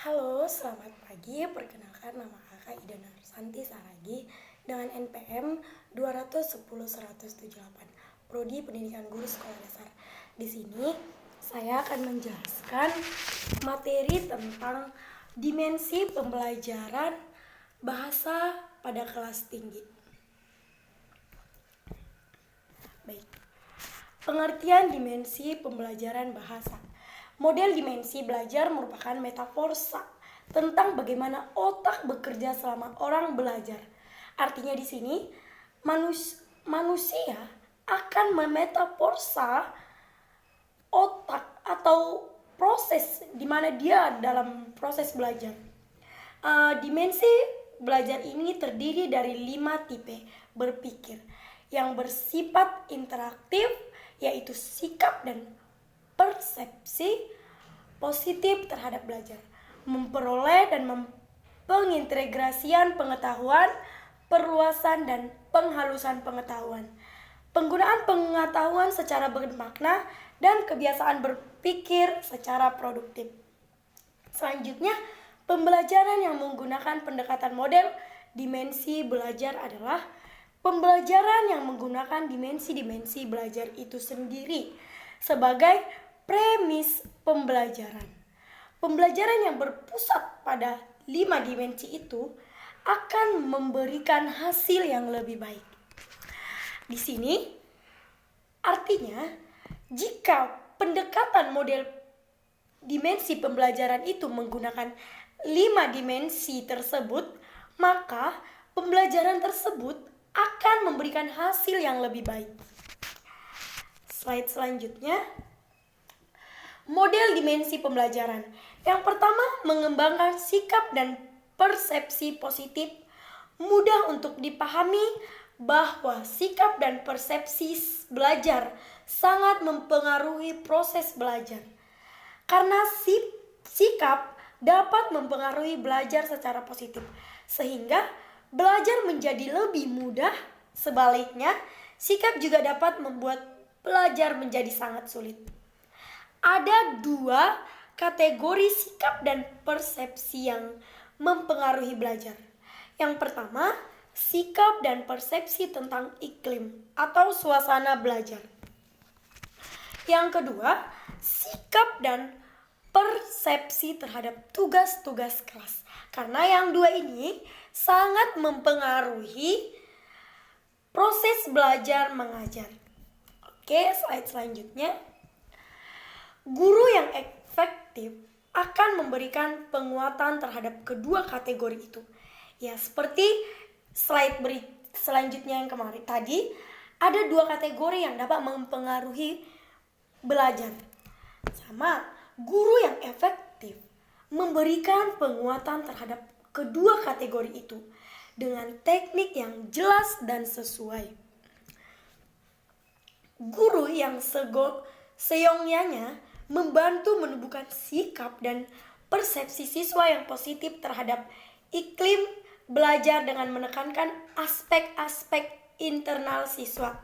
Halo, selamat pagi. Perkenalkan nama kakak Ida Narsanti Saragi dengan NPM 210-178, Prodi Pendidikan Guru Sekolah Dasar. Di sini saya akan menjelaskan materi tentang dimensi pembelajaran bahasa pada kelas tinggi. Baik. Pengertian dimensi pembelajaran bahasa. Model dimensi belajar merupakan metaforsa tentang bagaimana otak bekerja selama orang belajar. Artinya di sini manusia akan memetaforsa otak atau proses di mana dia dalam proses belajar. Dimensi belajar ini terdiri dari 5 tipe berpikir yang bersifat interaktif, yaitu sikap dan persepsi positif terhadap belajar, memperoleh dan pengintegrasian pengetahuan, perluasan dan penghalusan pengetahuan, penggunaan pengetahuan secara bermakna, dan kebiasaan berpikir secara produktif. Selanjutnya, pembelajaran yang menggunakan pendekatan model dimensi belajar adalah pembelajaran yang menggunakan dimensi-dimensi belajar itu sendiri sebagai premis pembelajaran. Pembelajaran yang berpusat pada 5 dimensi itu akan memberikan hasil yang lebih baik. Di sini artinya jika pendekatan model dimensi pembelajaran itu menggunakan 5 dimensi tersebut, maka pembelajaran tersebut akan memberikan hasil yang lebih baik. Slide selanjutnya. Model dimensi pembelajaran. Yang pertama, mengembangkan sikap dan persepsi positif. Mudah untuk dipahami bahwa sikap dan persepsi belajar sangat mempengaruhi proses belajar. Karena sikap dapat mempengaruhi belajar secara positif, sehingga belajar menjadi lebih mudah. Sebaliknya, sikap juga dapat membuat belajar menjadi sangat sulit. Ada 2 kategori sikap dan persepsi yang mempengaruhi belajar. Yang pertama, sikap dan persepsi tentang iklim atau suasana belajar. Yang kedua, sikap dan persepsi terhadap tugas-tugas kelas. Karena yang 2 ini sangat mempengaruhi proses belajar mengajar. Oke, slide selanjutnya. Guru yang efektif akan memberikan penguatan terhadap kedua kategori itu. Ya, seperti slide selanjutnya yang kemarin tadi, ada 2 kategori yang dapat mempengaruhi belajar. Sama, guru yang efektif memberikan penguatan terhadap kedua kategori itu dengan teknik yang jelas dan sesuai. Guru yang seyogyanya membantu menumbuhkan sikap dan persepsi siswa yang positif terhadap iklim belajar dengan menekankan aspek-aspek internal siswa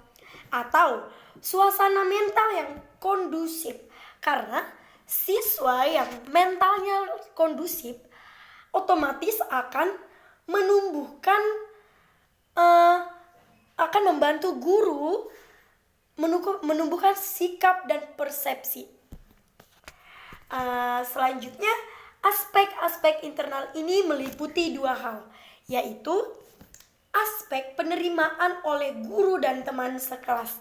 atau suasana mental yang kondusif. Karena siswa yang mentalnya kondusif otomatis akan akan membantu guru menumbuhkan sikap dan persepsi. Selanjutnya, aspek-aspek internal ini meliputi 2 hal, yaitu aspek penerimaan oleh guru dan teman sekelas.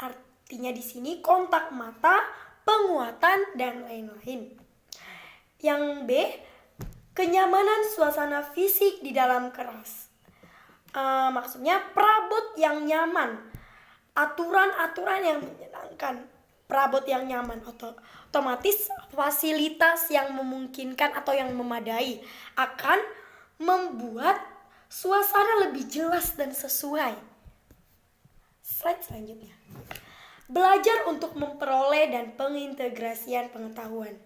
Artinya di sini kontak mata, penguatan, dan lain-lain. Yang B, kenyamanan suasana fisik di dalam kelas. Maksudnya perabot yang nyaman, aturan-aturan yang menyenangkan, perabot yang nyaman, otomatis fasilitas yang memungkinkan atau yang memadai akan membuat suasana lebih jelas dan sesuai. Slide selanjutnya. Belajar untuk memperoleh dan pengintegrasian pengetahuan.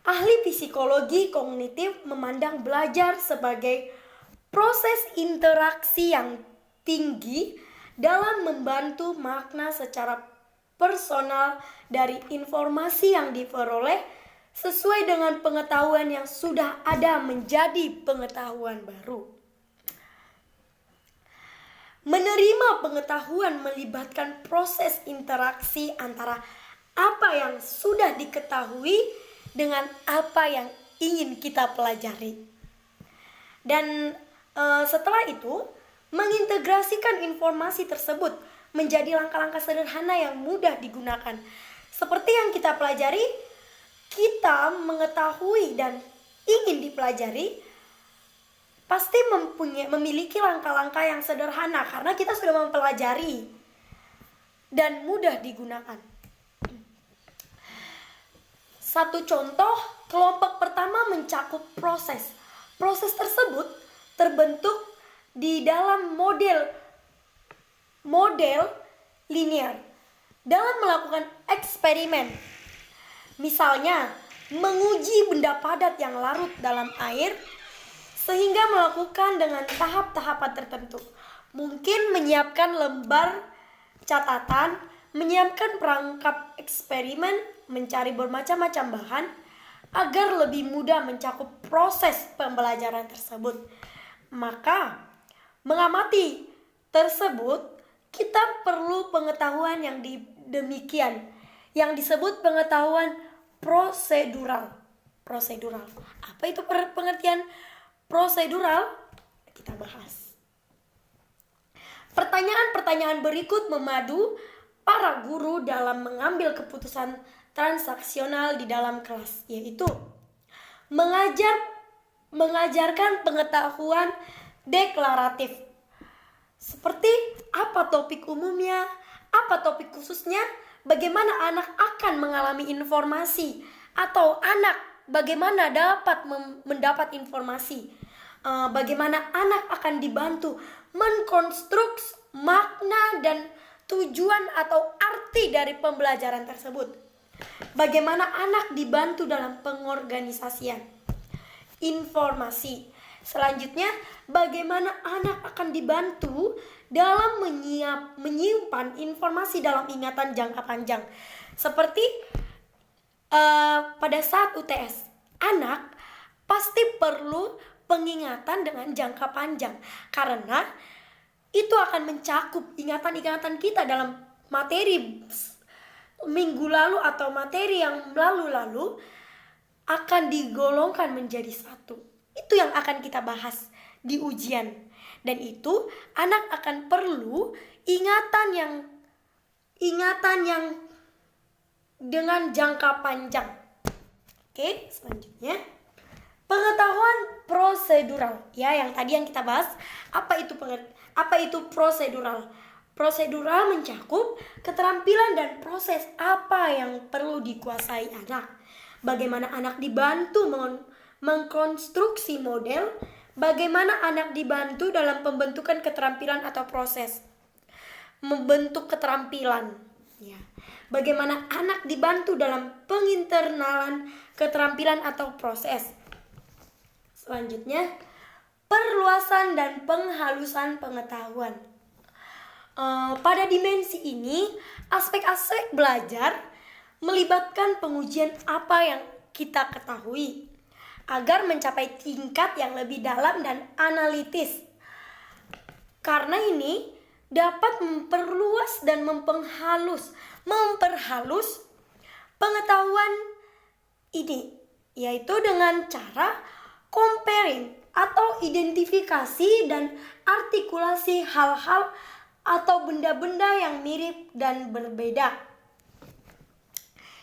Ahli psikologi kognitif memandang belajar sebagai proses interaksi yang tinggi dalam membantu makna secara personal dari informasi yang diperoleh sesuai dengan pengetahuan yang sudah ada menjadi pengetahuan baru. Menerima pengetahuan melibatkan proses interaksi antara apa yang sudah diketahui dengan apa yang ingin kita pelajari. Dan setelah itu, mengintegrasikan informasi tersebut menjadi langkah-langkah sederhana yang mudah digunakan. Seperti yang kita pelajari, kita mengetahui dan ingin dipelajari pasti memiliki langkah-langkah yang sederhana karena kita sudah mempelajari dan mudah digunakan. Satu contoh, kelompok pertama mencakup proses. Proses tersebut terbentuk di dalam model linear dalam melakukan eksperimen. Misalnya, menguji benda padat yang larut dalam air sehingga melakukan dengan tahap-tahapan tertentu. Mungkin menyiapkan lembar catatan, menyiapkan perangkap eksperimen, mencari bermacam-macam bahan agar lebih mudah mencakup proses pembelajaran tersebut. Maka, mengamati tersebut kita perlu pengetahuan yang demikian, yang disebut pengetahuan prosedural. Apa itu pengertian prosedural? Kita bahas. Pertanyaan-pertanyaan berikut memadu para guru dalam mengambil keputusan transaksional di dalam kelas, yaitu mengajarkan pengetahuan deklaratif. Seperti apa topik umumnya, apa topik khususnya, bagaimana anak akan mengalami informasi, atau anak bagaimana dapat mendapat informasi, bagaimana anak akan dibantu mengkonstruksi makna dan tujuan atau arti dari pembelajaran tersebut. Bagaimana anak dibantu dalam pengorganisasian informasi. Selanjutnya, bagaimana anak akan dibantu dalam menyimpan informasi dalam ingatan jangka panjang. Seperti pada saat UTS, anak pasti perlu pengingatan dengan jangka panjang karena itu akan mencakup ingatan-ingatan kita dalam materi minggu lalu atau materi yang lalu-lalu akan digolongkan menjadi satu. Itu yang akan kita bahas di ujian. Dan itu anak akan perlu ingatan yang dengan jangka panjang. Oke, selanjutnya pengetahuan prosedural. Ya, yang tadi yang kita bahas, apa itu prosedural? Prosedural mencakup keterampilan dan proses apa yang perlu dikuasai anak. Bagaimana anak dibantu mengkonstruksi model, bagaimana anak dibantu dalam pembentukan keterampilan atau proses membentuk keterampilan. Ya. Bagaimana anak dibantu dalam penginternalan keterampilan atau proses. Selanjutnya, perluasan dan penghalusan pengetahuan. Pada dimensi ini, aspek-aspek belajar melibatkan pengujian apa yang kita ketahui agar mencapai tingkat yang lebih dalam dan analitis. Karena ini dapat memperluas dan memperhalus pengetahuan ini, yaitu dengan cara comparing atau identifikasi dan artikulasi hal-hal atau benda-benda yang mirip dan berbeda.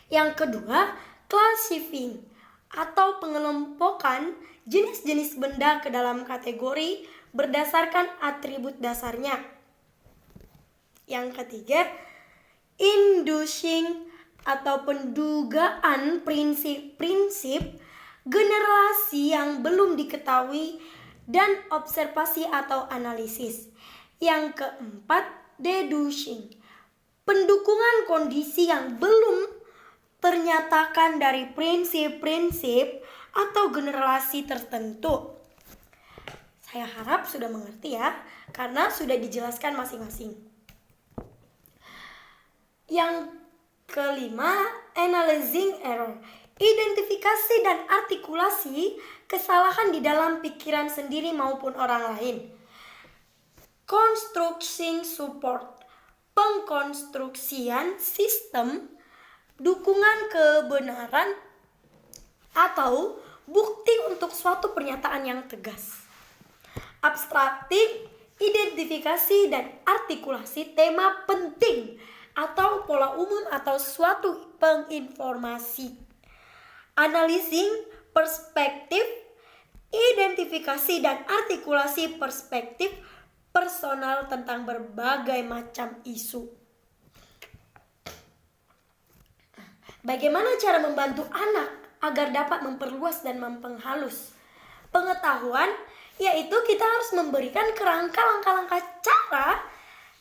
Yang kedua, classifying atau pengelompokan jenis-jenis benda ke dalam kategori berdasarkan atribut dasarnya. Yang ketiga, inducing atau pendugaan prinsip-prinsip generasi yang belum diketahui dan observasi atau analisis. Yang keempat, deducing, pendukungan kondisi yang belum ternyatakan dari prinsip-prinsip atau generasi tertentu. Saya harap sudah mengerti ya, karena sudah dijelaskan masing-masing. Yang kelima, analyzing error. identifikasi dan artikulasi kesalahan di dalam pikiran sendiri maupun orang lain. Constructing support, pengkonstruksian sistem dukungan kebenaran atau bukti untuk suatu pernyataan yang tegas. Abstrakting, identifikasi dan artikulasi tema penting atau pola umum atau suatu penginformasi. Analyzing, perspektif, identifikasi dan artikulasi perspektif personal tentang berbagai macam isu. Bagaimana cara membantu anak agar dapat memperluas dan mempenghalus pengetahuan, yaitu kita harus memberikan kerangka langkah-langkah cara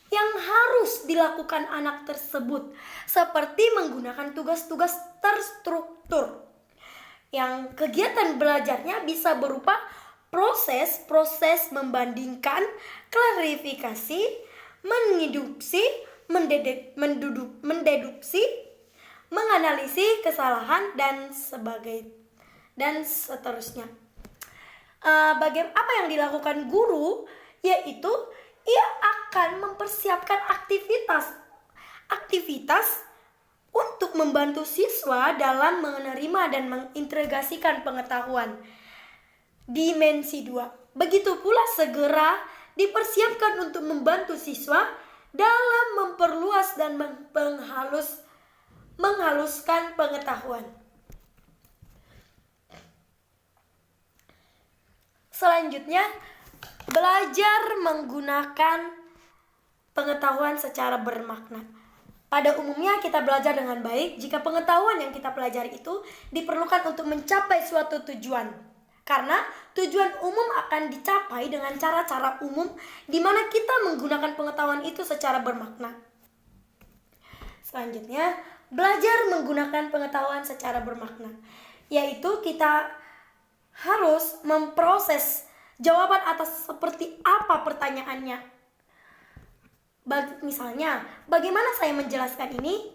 yang harus dilakukan anak tersebut, seperti menggunakan tugas-tugas terstruktur. Yang kegiatan belajarnya bisa berupa proses membandingkan, klarifikasi, mendeduksi, menganalisis kesalahan dan seterusnya. Apa yang dilakukan guru, yaitu ia akan mempersiapkan aktivitas untuk membantu siswa dalam menerima dan mengintegrasikan pengetahuan. Dimensi 2. Begitu pula segera dipersiapkan untuk membantu siswa dalam memperluas dan menghaluskan pengetahuan. Selanjutnya, belajar menggunakan pengetahuan secara bermakna. Pada umumnya kita belajar dengan baik jika pengetahuan yang kita pelajari itu diperlukan untuk mencapai suatu tujuan. Karena tujuan umum akan dicapai dengan cara-cara umum di mana kita menggunakan pengetahuan itu secara bermakna. Selanjutnya, belajar menggunakan pengetahuan secara bermakna, yaitu kita harus memproses jawaban atas seperti apa pertanyaannya. Misalnya, bagaimana saya menjelaskan ini?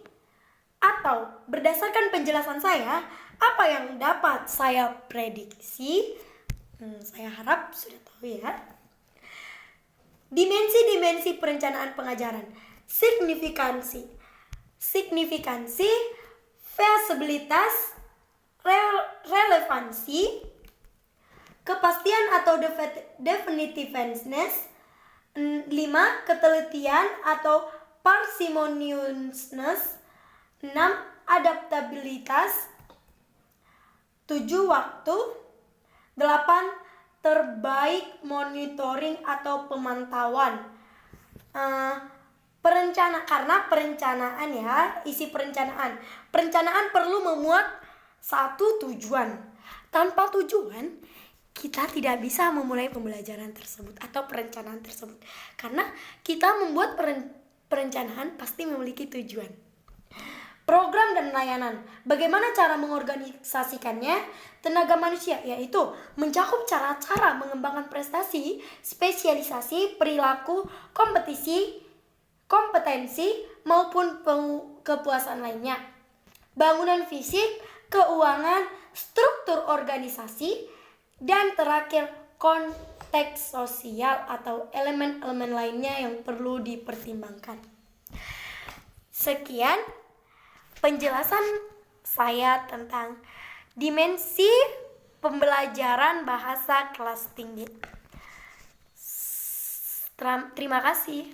Atau berdasarkan penjelasan saya, apa yang dapat saya prediksi? Saya harap sudah tahu ya. Dimensi-dimensi perencanaan pengajaran. Signifikansi, feasibilitas, relevansi, kepastian atau definitiveness. 5. Ketelitian atau parsimoniousness. 6. Adaptabilitas. 7. Waktu. 8. Terbaik monitoring atau pemantauan. Karena perencanaan ya, isi perencanaan. Perencanaan perlu memuat satu tujuan. Tanpa tujuan, kita tidak bisa memulai pembelajaran tersebut atau perencanaan tersebut. Karena kita membuat perencanaan pasti memiliki tujuan. Program dan layanan. Bagaimana cara mengorganisasikannya? Tenaga manusia, yaitu mencakup cara-cara mengembangkan prestasi, spesialisasi, perilaku, kompetensi, maupun kepuasan lainnya. Bangunan fisik, keuangan, struktur organisasi, dan terakhir konteks sosial atau elemen-elemen lainnya yang perlu dipertimbangkan. Sekian penjelasan saya tentang dimensi pembelajaran bahasa kelas tinggi. Terima kasih.